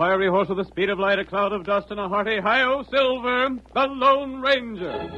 fiery horse with the speed of light, a cloud of dust, and a hearty hi-yo Silver, the Lone Ranger.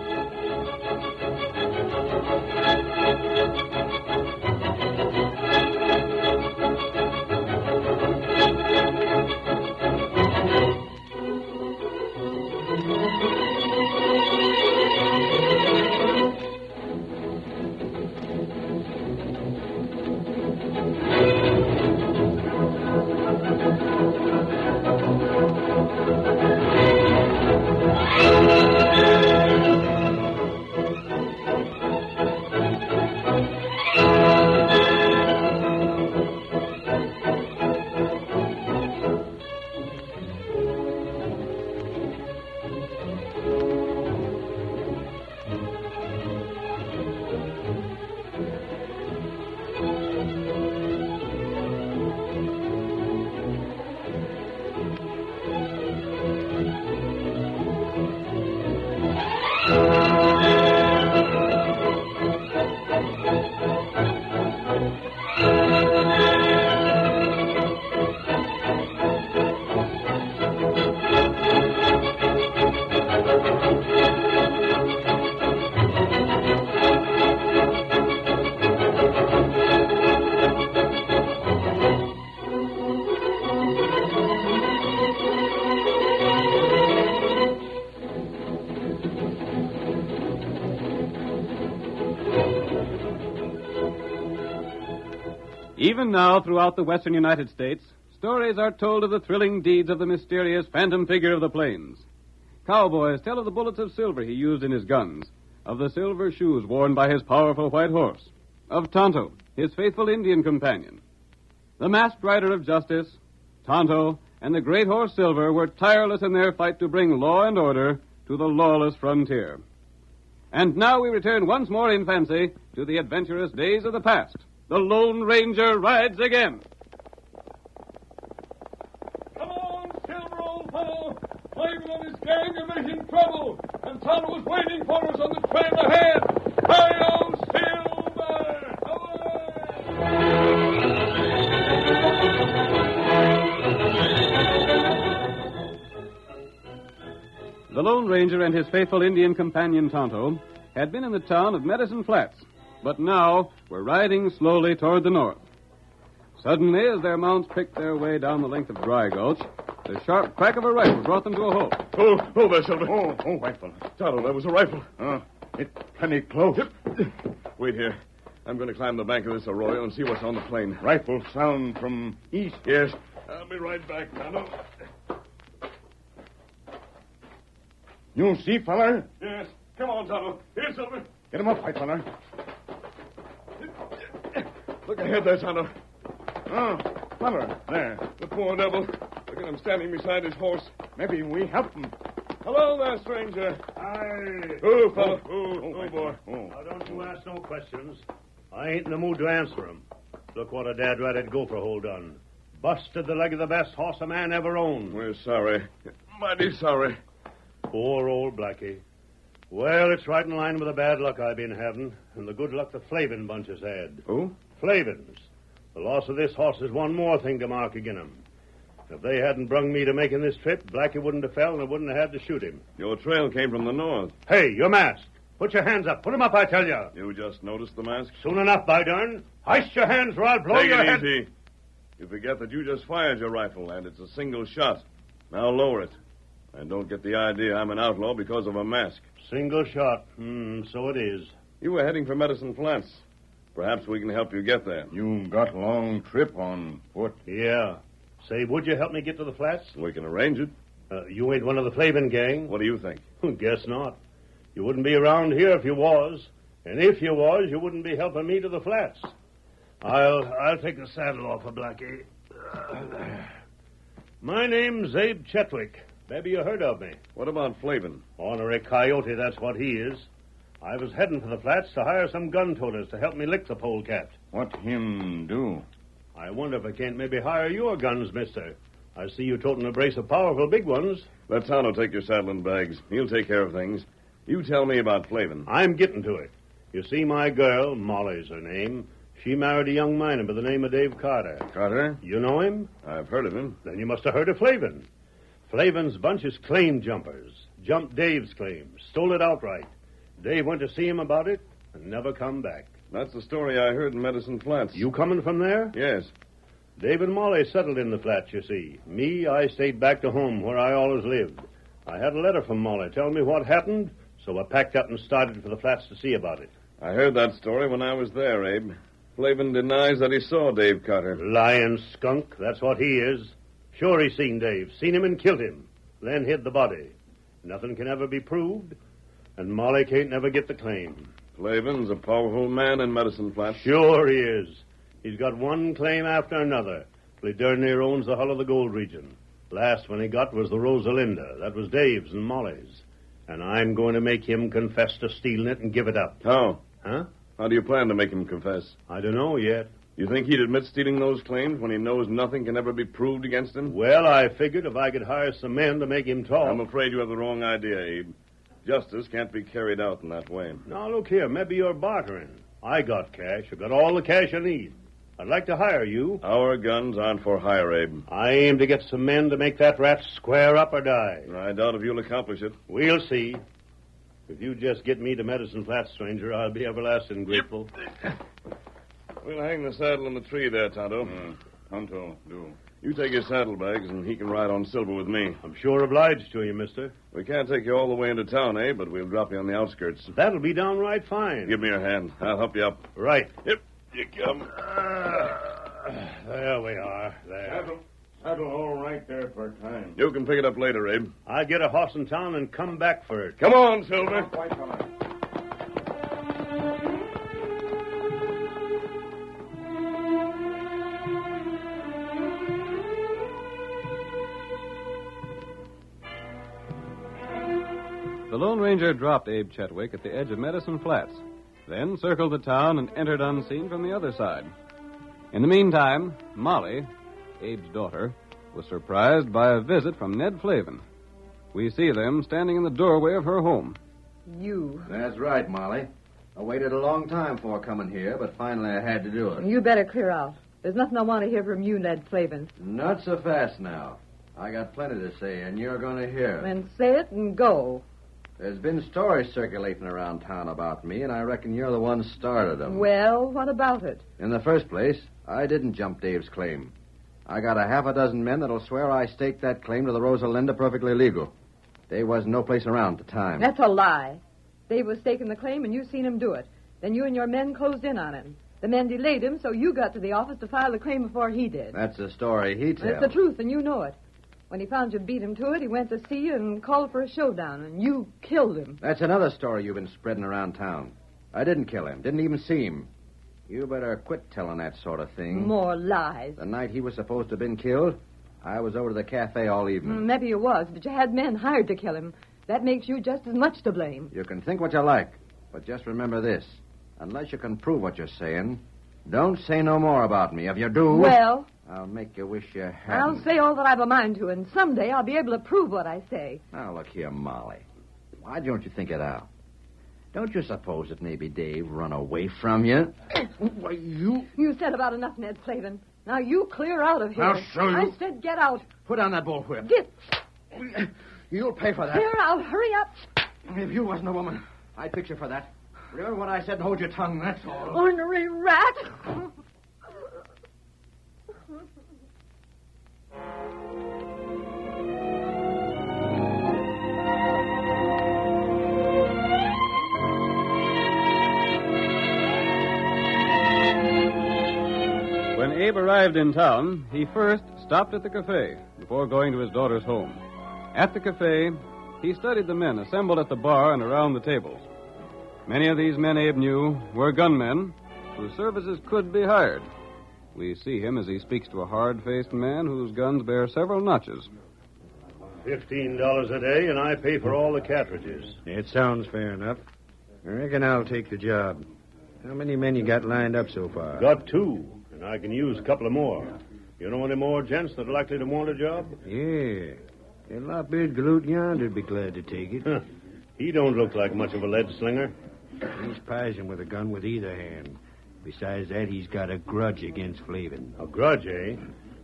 Even now, throughout the western United States, stories are told of the thrilling deeds of the mysterious phantom figure of the plains. Cowboys tell of the bullets of silver he used in his guns, of the silver shoes worn by his powerful white horse, of Tonto, his faithful Indian companion. The masked rider of justice, Tonto, and the great horse Silver were tireless in their fight to bring law and order to the lawless frontier. And now we return once more in fancy to the adventurous days of the past. The Lone Ranger rides again. Come on, Silver, old fellow. Flavin and his gang are making trouble, and Tonto was waiting for us on the trail ahead. Hi-yo, Silver! The Lone Ranger and his faithful Indian companion Tonto had been in the town of Medicine Flats, but now were riding slowly toward the north. Suddenly, as their mounts picked their way down the length of Dry Gulch, the sharp crack of a rifle brought them to a halt. Oh, there, Silver. Oh, rifle. Tonto, that was a rifle. It's plenty close. Wait here. I'm going to climb the bank of this arroyo and see what's on the plain. Rifle sound from east. Yes. I'll be right back, Tonto. You see, feller? Yes. Come on, Tonto. Here, Silver. Get him up, white feller. Look ahead there, Tonto. Feller, there. The poor devil. Look at him standing beside his horse. Maybe we help him. Hello there, stranger. Aye. Oh, fella. Oh, boy. Now, don't you ask no questions. I ain't in the mood to answer 'em. Look what a dad-ratted gopher hole done. Busted the leg of the best horse a man ever owned. We're sorry. Mighty sorry. Poor old Blackie. Well, it's right in line with the bad luck I've been having and the good luck the Flavin bunch has had. Who? Flavins. The loss of this horse is one more thing to mark agin 'em. If they hadn't brung me to making this trip, Blackie wouldn't have fell and I wouldn't have had to shoot him. Your trail came from the north. Hey, you're masked. Put your hands up. Put 'em up, I tell you. You just noticed the mask? Soon enough, by darn. Hoist your hands or I'll blow Take your it head. easy. You forget that you just fired your rifle, and it's a single shot. Now lower it. And don't get the idea I'm an outlaw because of a mask. Single shot. So it is. You were heading for Medicine Flats. Perhaps we can help you get there. You got a long trip on foot. Yeah. Say, would you help me get to the flats? We can arrange it. You ain't one of the Flavin gang? What do you think? Guess not. You wouldn't be around here if you was. And if you was, you wouldn't be helping me to the flats. I'll take the saddle off of Blackie. My name's Abe Chetwick. Maybe you heard of me. What about Flavin? Ornery coyote, that's what he is. I was heading for the flats to hire some gun toters to help me lick the polecat. What him do? I wonder if I can't maybe hire your guns, mister. I see you toting a brace of powerful big ones. Let Tonto take your saddle and bags. He'll take care of things. You tell me about Flavin. I'm getting to it. You see, my girl, Molly's her name, She married a young miner by the name of Dave Carter. Carter? You know him? I've heard of him. Then you must have heard of Flavin. Flavin's bunch is claim jumpers. Jumped Dave's claim. Stole it outright. Dave went to see him about it and never come back. That's the story I heard in Medicine Flats. You coming from there? Yes. Dave and Molly settled in the flats, you see. Me, I stayed back to home where I always lived. I had a letter from Molly telling me what happened, so I packed up and started for the flats to see about it. I heard that story when I was there, Abe. Flavin denies that he saw Dave Carter. Lying skunk, that's what he is. Sure he seen Dave, seen him and killed him, then hid the body. Nothing can ever be proved, and Molly can't never get the claim. Flavin's a powerful man in Medicine Flats. Sure he is. He's got one claim after another, till he darn near owns the hull of the gold region. Last one he got was the Rosalinda. That was Dave's and Molly's. And I'm going to make him confess to stealing it and give it up. How? Huh? How do you plan to make him confess? I don't know yet. You think he'd admit stealing those claims when he knows nothing can ever be proved against him? Well, I figured if I could hire some men to make him talk. I'm afraid you have the wrong idea, Abe. Justice can't be carried out in that way. Now, look here. Maybe you're bartering. I got cash. I've got all the cash I need. I'd like to hire you. Our guns aren't for hire, Abe. I aim to get some men to make that rat square up or die. I doubt if you'll accomplish it. We'll see. If you just get me to Medicine Flats, stranger, I'll be everlasting grateful. We'll hang the saddle in the tree there, Tonto. Tonto, do. You take his saddlebags, and he can ride on Silver with me. I'm sure obliged to you, mister. We can't take you all the way into town, But we'll drop you on the outskirts. That'll be downright fine. Give me your hand. I'll help you up. Right. Yep, you come. There we are. There. Saddle all right there for time. You can pick it up later, Abe. I'll get a horse in town and come back for it. Come on, Silver. Quite all right. The Lone Ranger dropped Abe Chetwick at the edge of Medicine Flats, then circled the town and entered unseen from the other side. In the meantime, Molly, Abe's daughter, was surprised by a visit from Ned Flavin. We see them standing in the doorway of her home. You. That's right, Molly. I waited a long time before coming here, but finally I had to do it. You better clear out. There's nothing I want to hear from you, Ned Flavin. Not so fast now. I got plenty to say, and you're going to hear. Then say it and go. There's been stories circulating around town about me, and I reckon you're the one who started them. Well, what about it? In the first place, I didn't jump Dave's claim. I got a half a dozen men that'll swear I staked that claim to the Rosalinda perfectly legal. Dave wasn't no place around at the time. That's a lie. Dave was staking the claim, and you seen him do it. Then you and your men closed in on him. The men delayed him, so you got to the office to file the claim before he did. That's the story he tells. It's the truth, and you know it. When he found you beat him to it, he went to see you and called for a showdown, and you killed him. That's another story you've been spreading around town. I didn't kill him. Didn't even see him. You better quit telling that sort of thing. More lies. The night he was supposed to have been killed, I was over to the cafe all evening. Maybe you was, but you had men hired to kill him. That makes you just as much to blame. You can think what you like, but just remember this. Unless you can prove what you're saying, don't say no more about me. If you do... Well... I'll make you wish you hadn't. I'll say all that I've a mind to, and someday I'll be able to prove what I say. Now, look here, Molly. Why don't you think it out? Don't you suppose that maybe Dave run away from you? Why, you... You said about enough, Ned Flavin. Now you clear out of here. I'll show you. I said get out. Put on that bullwhip. Get. You'll pay for that. Clear out. Hurry up. If you wasn't a woman, I'd fix you for that. Remember what I said and hold your tongue, that's all. Ornery rat. When Abe arrived in town, he first stopped at the cafe before going to his daughter's home. At the cafe, he studied the men assembled at the bar and around the tables. Many of these men Abe knew were gunmen whose services could be hired. We see him as he speaks to a hard-faced man whose guns bear several notches. $15 a day, and I pay for all the cartridges. It sounds fair enough. I reckon I'll take the job. How many men you got lined up so far? Got 2, and I can use a couple of more. You know any more gents that are likely to want a job? Yeah. That lop-eared galoot yonder'd be glad to take it. He don't look like much of a lead slinger. He's pizing with a gun with either hand. Besides that, he's got a grudge against Flavin. A grudge, eh?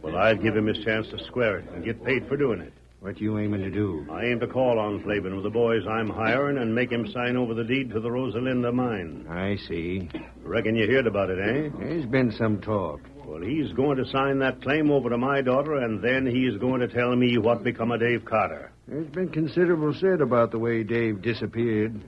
Well, I'd give him his chance to square it and get paid for doing it. What you aiming to do? I aim to call on Flavin with the boys I'm hiring and make him sign over the deed to the Rosalinda mine. I see. Reckon you heard about it, eh? There's been some talk. Well, he's going to sign that claim over to my daughter, and then he's going to tell me what become of Dave Carter. There's been considerable said about the way Dave disappeared.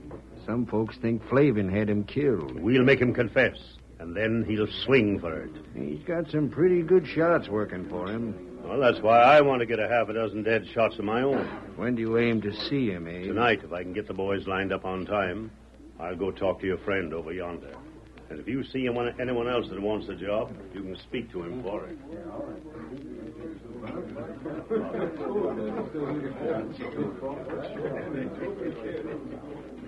Some folks think Flavin had him killed. We'll make him confess, and then he'll swing for it. He's got some pretty good shots working for him. Well, that's why I want to get a half a dozen dead shots of my own. When do you aim to see him, eh? Tonight, if I can get the boys lined up on time, I'll go talk to your friend over yonder. And if you see anyone else that wants the job, you can speak to him for it.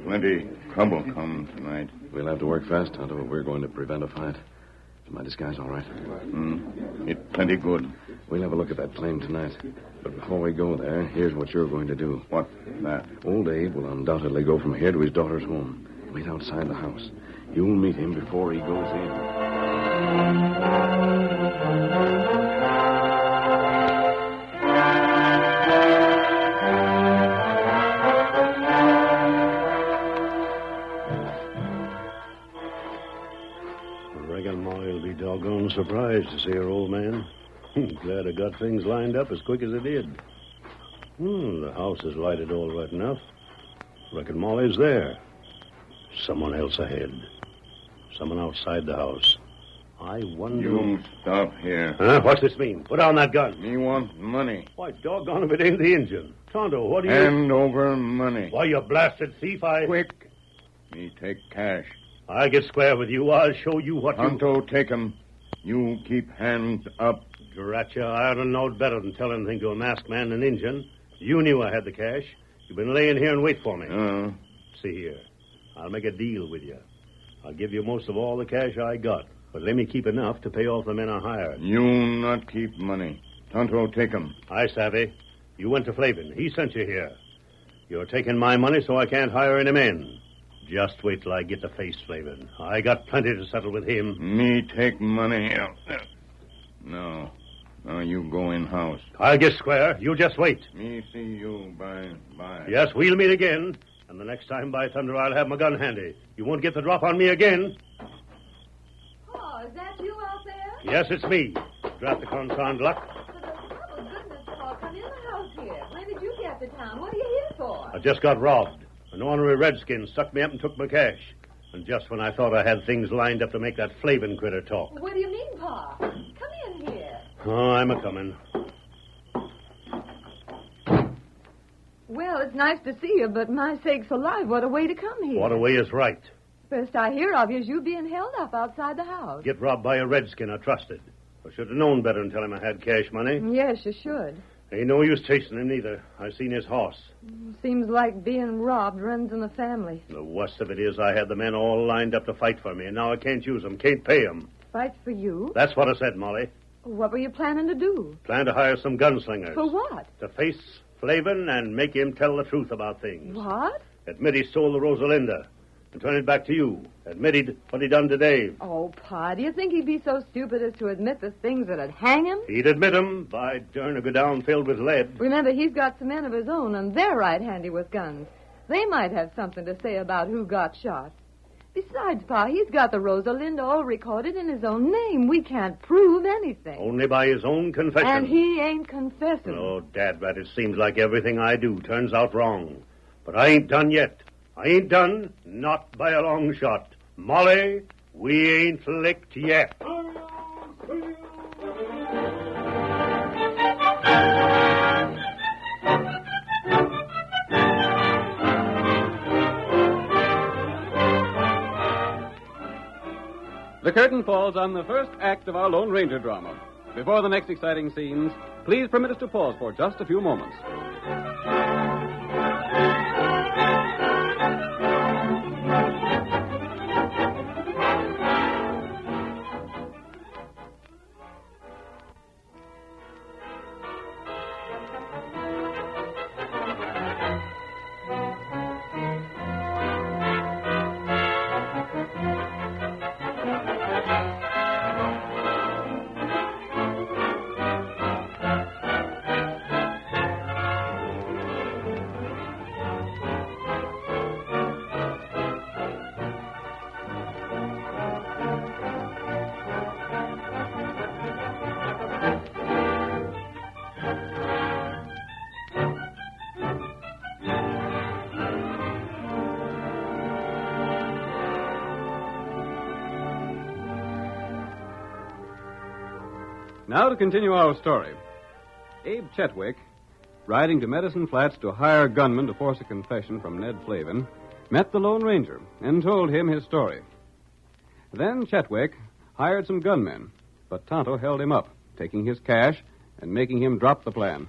Plenty trouble come tonight. We'll have to work fast, Tonto, if we're going to prevent a fight. Is my disguise all right? It plenty good. We'll have a look at that claim tonight. But before we go there, here's what you're going to do. What that? Old Abe will undoubtedly go from here to his daughter's home. Wait outside the house. You'll meet him before he goes in. I reckon Molly'll be doggone surprised to see her old man. Glad I got things lined up as quick as I did. The house is lighted all right enough. Reckon Molly's there. Someone else ahead. Someone outside the house. I wonder... You stop here. Huh? What's this mean? Put down that gun. Me want money. Why, doggone if it ain't the engine. Tonto, what do you... Hand over money. Why, you blasted thief, Quick. Me take cash. I'll get square with you. I'll show you what Tonto, take 'em. You keep hands up. Drat you, I ought to know better than tell anything to a masked man and Injun. You knew I had the cash. You've been laying here and wait for me. See here. I'll make a deal with you. I'll give you most of all the cash I got, but let me keep enough to pay off the men I hired. You not keep money. Tonto, take 'em. I savvy. You went to Flavin. He sent you here. You're taking my money so I can't hire any men. Just wait till I get to face Flavin. I got plenty to settle with him. Me take money. No. Now you go in house. I'll get square. You just wait. Me see you by. Yes, we'll meet again. And the next time, by thunder, I'll have my gun handy. You won't get the drop on me again. Oh, is that you out there? Yes, it's me. Drop the confound luck. For the love of goodness, Paul, come in the house here. When did you get to town? What are you here for? I just got robbed. An ornery redskin stuck me up and took my cash. And just when I thought I had things lined up to make that Flavin critter talk. What do you mean, Pa? Come in here. Oh, I'm a-coming. Well, it's nice to see you, but my sakes alive, what a way to come here. What a way is right. First I hear of you is you being held up outside the house. Get robbed by a redskin I trusted. I should have known better than tell him I had cash money. Yes, you should. Ain't no use chasing him, neither. I seen his horse. Seems like being robbed runs in the family. The worst of it is I had the men all lined up to fight for me, and now I can't use them, can't pay them. Fight for you? That's what I said, Molly. What were you planning to do? Plan to hire some gunslingers. For what? To face Flavin and make him tell the truth about things. What? Admit he stole the Rosalinda and turn it back to you. Admit what he done to Dave. Oh, Pa, do you think he'd be so stupid as to admit the things that'd hang him? He'd admit 'em. By darn, a go down filled with lead. Remember, he's got some men of his own, and they're right handy with guns. They might have something to say about who got shot. Besides, Pa, he's got the Rosalinda all recorded in his own name. We can't prove anything. Only by his own confession. And he ain't confessing. Oh, Dad, Rat, it seems like everything I do turns out wrong. But I ain't done yet. I ain't done, not by a long shot. Molly, we ain't licked yet. The curtain falls on the first act of our Lone Ranger drama. Before the next exciting scenes, please permit us to pause for just a few moments. Now to continue our story. Abe Chetwick, riding to Medicine Flats to hire a gunman to force a confession from Ned Flavin, met the Lone Ranger and told him his story. Then Chetwick hired some gunmen, but Tonto held him up, taking his cash and making him drop the plan.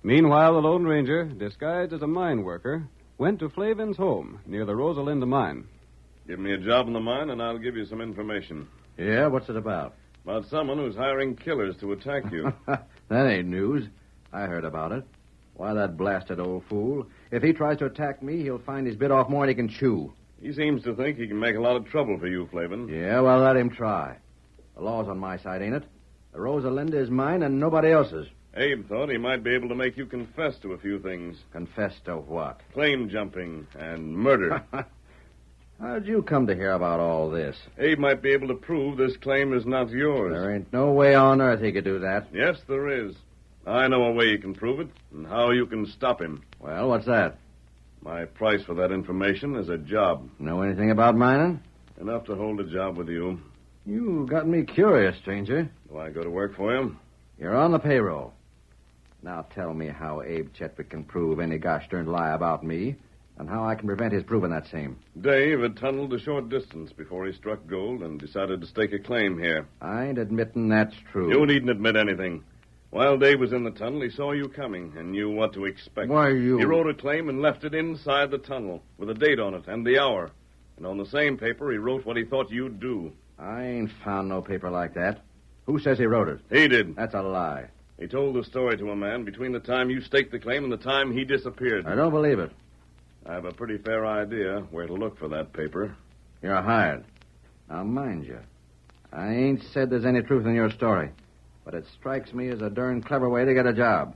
Meanwhile, the Lone Ranger, disguised as a mine worker, went to Flavin's home near the Rosalinda mine. Give me a job in the mine, and I'll give you some information. Yeah, what's it about? About someone who's hiring killers to attack you. That ain't news. I heard about it. Why, that blasted old fool. If he tries to attack me, he'll find he's bit off more than he can chew. He seems to think he can make a lot of trouble for you, Flavin. Yeah, well, let him try. The law's on my side, ain't it? The Rosalinda is mine and nobody else's. Abe thought he might be able to make you confess to a few things. Confess to what? Claim jumping and murder. How'd you come to hear about all this? Abe might be able to prove this claim is not yours. There ain't no way on earth he could do that. Yes, there is. I know a way you can prove it and how you can stop him. Well, what's that? My price for that information is a job. Know anything about mining? Enough to hold a job with you. You got me curious, stranger. Do I go to work for you? You're on the payroll. Now tell me how Abe Chetwick can prove any gosh darned lie about me, and how I can prevent his proving that same. Dave had tunneled a short distance before he struck gold and decided to stake a claim here. I ain't admitting that's true. You needn't admit anything. While Dave was in the tunnel, he saw you coming and knew what to expect. Why, you... He wrote a claim and left it inside the tunnel with a date on it and the hour. And on the same paper, he wrote what he thought you'd do. I ain't found no paper like that. Who says he wrote it? He did. That's a lie. He told the story to a man between the time you staked the claim and the time he disappeared. I don't believe it. I have a pretty fair idea where to look for that paper. You're hired. Now, mind you, I ain't said there's any truth in your story, but it strikes me as a darn clever way to get a job.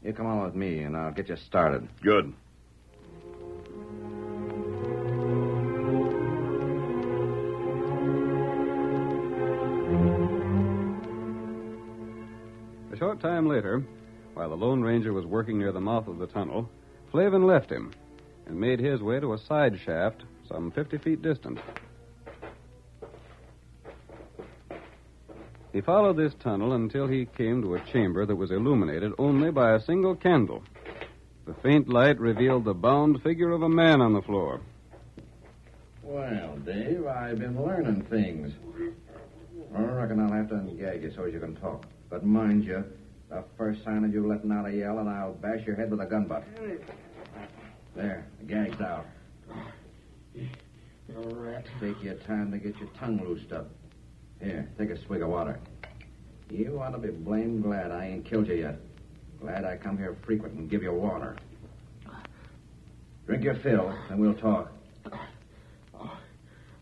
You come on with me, and I'll get you started. Good. A short time later, while the Lone Ranger was working near the mouth of the tunnel, Flavin left him and made his way to a side shaft some 50 feet distant. He followed this tunnel until he came to a chamber that was illuminated only by a single candle. The faint light revealed the bound figure of a man on the floor. Well, Dave, I've been learning things. I reckon I'll have to ungag you so as you can talk. But mind you, the first sign of you letting out a yell, and I'll bash your head with a gun butt. There, the gag's out. You rat. Take your time to get your tongue loosed up. Here, take a swig of water. You ought to be blamed glad I ain't killed you yet. Glad I come here frequent and give you water. Drink your fill, and we'll talk.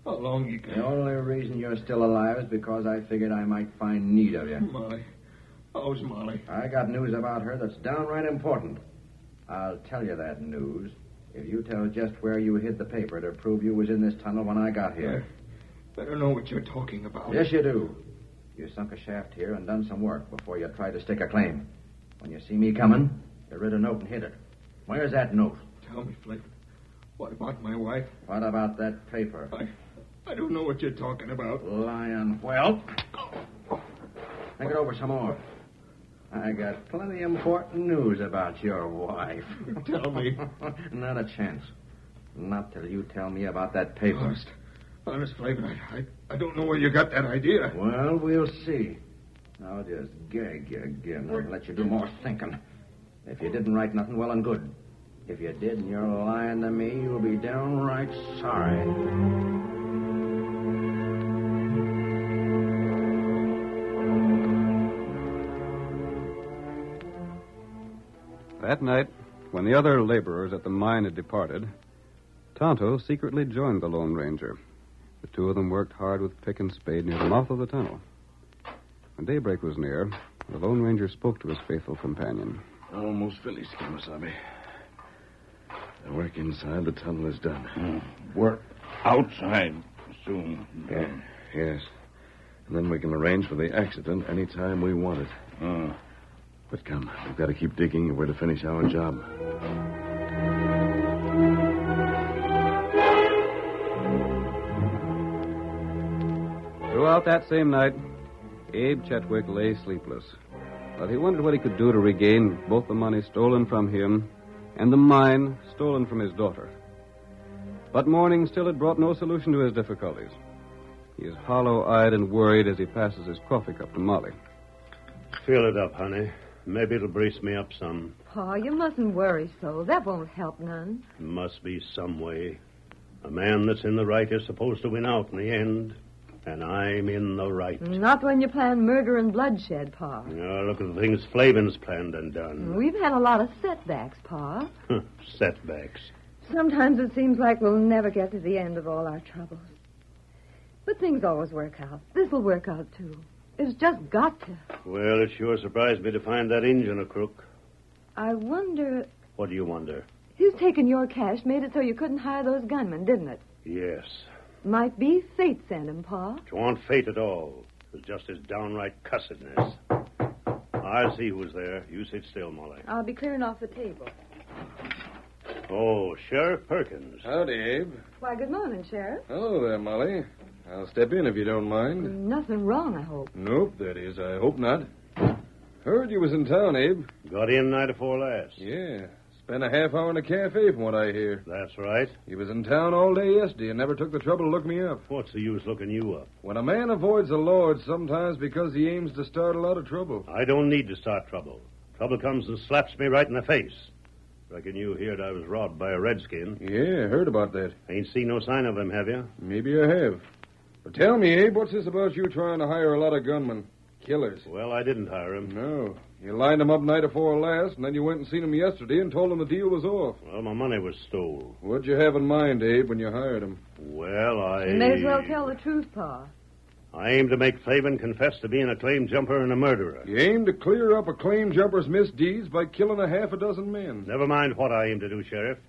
How long you got? The only reason you're still alive is because I figured I might find need of you. Molly. How's Molly? I got news about her that's downright important. I'll tell you that news if you tell just where you hid the paper to prove you was in this tunnel when I got here. Better know what you're talking about. Yes, you do. You sunk a shaft here and done some work before you tried to stake a claim. When you see me coming, you writ a note and hid it. Where's that note? Tell me, Flavin. What about my wife? What about that paper? I don't know what you're talking about. Lion. Well, think it over some more. I got plenty important news about your wife. Tell me. Not a chance. Not till you tell me about that paper. Honest, Flavin, I don't know where you got that idea. Well, we'll see. I'll just gag you again and let you do more thinking. If you didn't write nothing, well and good. If you did and you're lying to me, you'll be downright sorry. That night, when the other laborers at the mine had departed, Tonto secretly joined the Lone Ranger. The two of them worked hard with pick and spade near the mouth of the tunnel. When daybreak was near, the Lone Ranger spoke to his faithful companion. Almost finished, Kamasabe. The work inside the tunnel is done. Work outside soon. Yes. And then we can arrange for the accident any time we want it. But come, we've got to keep digging if we're to finish our job. Throughout that same night, Abe Chetwick lay sleepless. But he wondered what he could do to regain both the money stolen from him and the mine stolen from his daughter. But morning still had brought no solution to his difficulties. He is hollow-eyed and worried as he passes his coffee cup to Molly. Fill it up, honey. Maybe it'll brace me up some. Pa, you mustn't worry so. That won't help none. Must be some way. A man that's in the right is supposed to win out in the end. And I'm in the right. Not when you plan murder and bloodshed, Pa. Oh, look at the things Flavin's planned and done. We've had a lot of setbacks, Pa. Setbacks. Sometimes it seems like we'll never get to the end of all our troubles. But things always work out. This'll work out, too. It's just got to. Well, it sure surprised me to find that Injun a crook. I wonder... What do you wonder? His taking your cash made it so you couldn't hire those gunmen, didn't it? Yes. Might be fate sent him, Pa. It wasn't fate at all. It was just his downright cussedness. I'll see who's there. You sit still, Molly. I'll be clearing off the table. Oh, Sheriff Perkins. Howdy, Abe. Why, good morning, Sheriff. Hello there, Molly. I'll step in if you don't mind. Nothing wrong, I hope. Nope, that is, I hope not. Heard you was in town, Abe. Got in night before last. Yeah. Spent a half hour in a cafe from what I hear. That's right. He was in town all day yesterday and never took the trouble to look me up. What's the use looking you up? When a man avoids the law, it's sometimes because he aims to start a lot of trouble. I don't need to start trouble. Trouble comes and slaps me right in the face. Reckon you heard I was robbed by a redskin. Yeah, heard about that. Ain't seen no sign of him, have you? Maybe I have. But tell me, Abe, what's this about you trying to hire a lot of gunmen? Killers. Well, I didn't hire him. No. You lined them up night before last, and then you went and seen them yesterday and told them the deal was off. Well, my money was stole. What'd you have in mind, Abe, when you hired them? Well, You may as well tell the truth, Pa. I aim to make Flavin confess to being a claim jumper and a murderer. You aim to clear up a claim jumper's misdeeds by killing a half a dozen men. Never mind what I aim to do, Sheriff.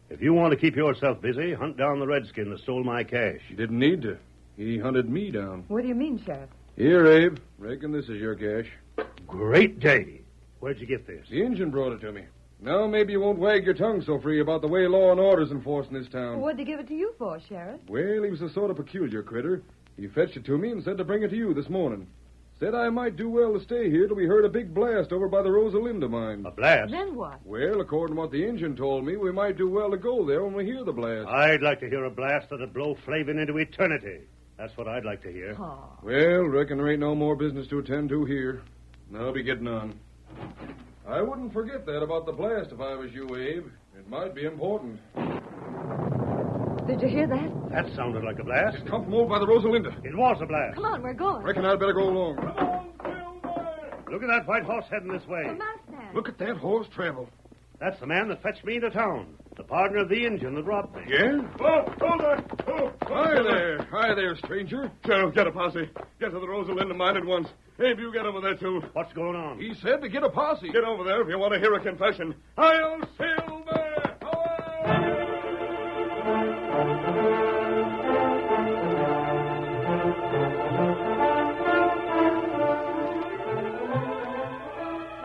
If you want to keep yourself busy, hunt down the redskin that stole my cash. You didn't need to. He hunted me down. What do you mean, Sheriff? Here, Abe. Reckon this is your cash. Great day. Where'd you get this? The engine brought it to me. Now maybe you won't wag your tongue so free about the way law and order's enforced in this town. What'd he give it to you for, Sheriff? Well, he was a sort of peculiar critter. He fetched it to me and said to bring it to you this morning. Said I might do well to stay here till we heard a big blast over by the Rosalinda mine. A blast? Then what? Well, according to what the engine told me, we might do well to go there when we hear the blast. I'd like to hear a blast that'd blow Flavin into eternity. That's what I'd like to hear. Pa. Well, reckon there ain't no more business to attend to here. I'll be getting on. I wouldn't forget that about the blast if I was you, Abe. It might be important. Did you hear that? That sounded like a blast. It come from over by the Rosalinda. It was a blast. Come on, we're going. Reckon I'd better go along. Come on, Silver! Look at that white horse heading this way. The masked man. Look at that horse travel. That's the man that fetched me into town. The partner of the engine that robbed me. Yeah? Oh, hold on! Oh, Hi there, stranger. Sheriff, get a posse. Get to the Rosalinda mine at once. Abe, you get over there, too. What's going on? He said to get a posse. Get over there if you want to hear a confession. I'll Silver! Away!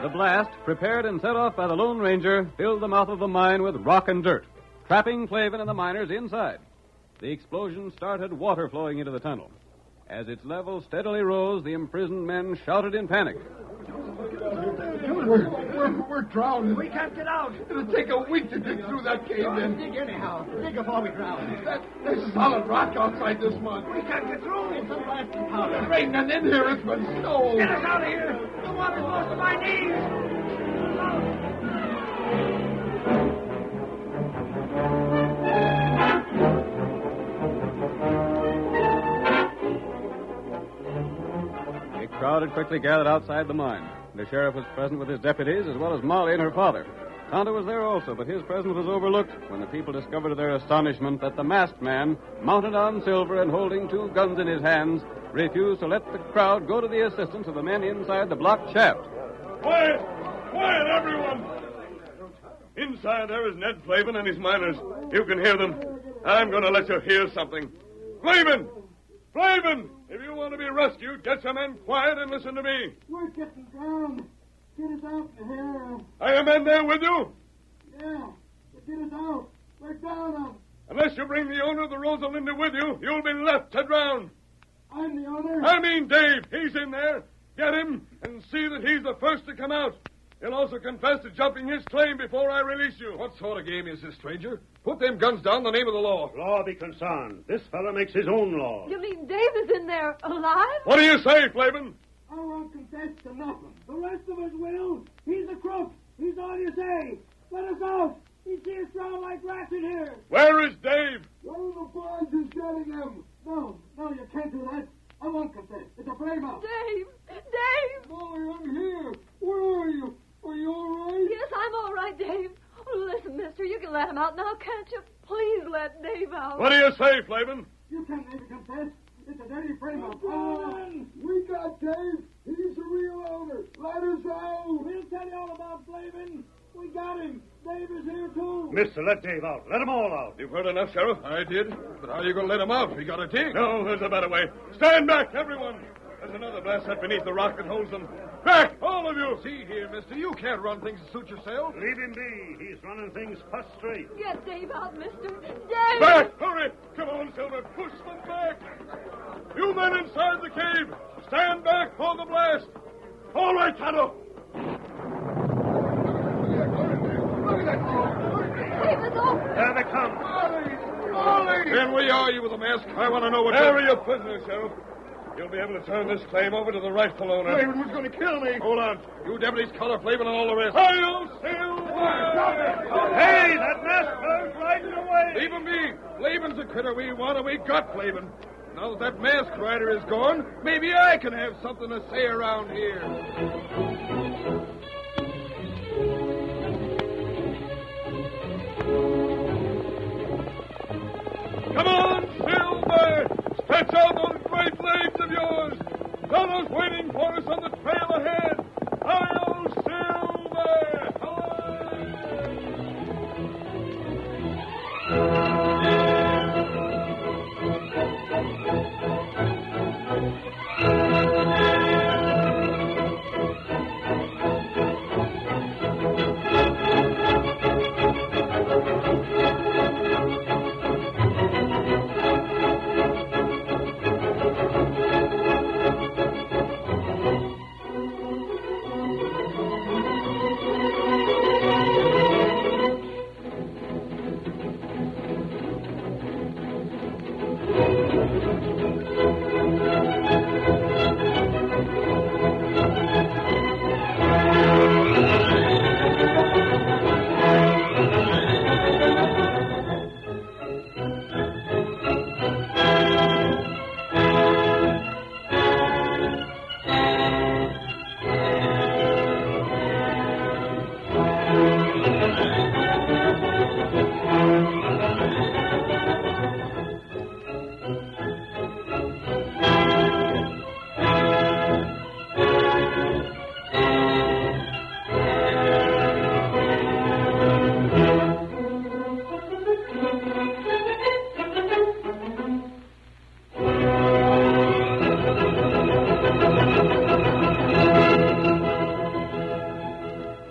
The blast, prepared and set off by the Lone Ranger, filled the mouth of the mine with rock and dirt, trapping Flavin and the miners inside. The explosion started water flowing into the tunnel. As its level steadily rose, the imprisoned men shouted in panic. We're drowned. We can't get out. It'll take a week to dig through that cave in. Dig anyhow. Dig before we drown. There's solid rock outside this mud. We can't get through. It's a blasting powder. It's raining in here. It's been snow. Get us out of here. The water's close to my knees. A crowd had quickly gathered outside the mine. The sheriff was present with his deputies, as well as Molly and her father. Tonto was there also, but his presence was overlooked when the people discovered to their astonishment that the masked man, mounted on Silver and holding two guns in his hands, refused to let the crowd go to the assistance of the men inside the blocked shaft. Quiet! Quiet, everyone! Inside there is Ned Flavin and his miners. You can hear them. I'm going to let you hear something. Flavin! Flavin! If you want to be rescued, get some men quiet and listen to me. We're getting drowned. Get us out of here. Are your men there with you? Yeah. Get us out. We're down. Unless you bring the owner of the Rosalinda with you, you'll be left to drown. I'm the owner. I mean Dave. He's in there. Get him and see that he's the first to come out. He'll also confess to jumping his claim before I release you. What sort of game is this, stranger? Put them guns down in the name of the law. Law be concerned. This fella makes his own law. You mean Dave is in there alive? What do you say, Flavin? I won't confess to nothing. The rest of us will. He's a crook. He's all you say. Let us out. He sees us thrown like rats in here. Where is Dave? One of the boys is getting him. No, you can't do that. I won't confess. It's a blame-out. Dave! Dave! Molly, I'm here. Where are you? Are you all right? Yes, I'm all right, Dave. Oh, listen, mister, you can let him out now, can't you? Please let Dave out. What do you say, Flavin? You can't make a confess. It's a dirty frame-up. We got Dave. He's the real owner. Let us out. We'll tell you all about Flavin. We got him. Dave is here, too. Mister, let Dave out. Let them all out. You've heard enough, Sheriff? I did. But how are you going to let him out? He got a dig. No, there's a better way. Stand back, everyone. There's another blast set beneath the rock that holds them. Back, all of you. See here, mister, you can't run things to suit yourself. Leave him be. He's running things first straight. Get Dave out, mister. Dave! Back, hurry. Come on, Silver. Push them back. You men inside the cave. Stand back for the blast. All right, Tonto. Dave is off. There they come. Then where are you with the mask? I want to know what Carry your prisoner, Sheriff. You'll be able to turn this claim over to the rightful owner. Flavin was going to kill me. Hold on. You deputies color Flavin and all the rest. Hail, Silver! Hey, that masked fella's riding away. Leave him be. Flavin's the critter we want, and we got Flavin. Now that masked rider is gone, maybe I can have something to say around here. Come on, Silver! Stretch out those great legs of yours! Donald's waiting for us on the trail ahead! Hi-yo, Silver!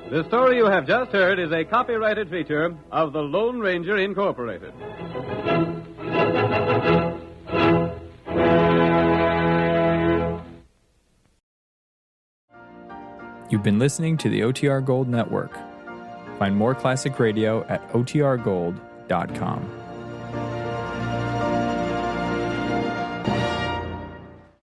The story you have just heard is a copyrighted feature of the Lone Ranger Incorporated. You've been listening to the OTR Gold Network. Find more classic radio at otrgold.com.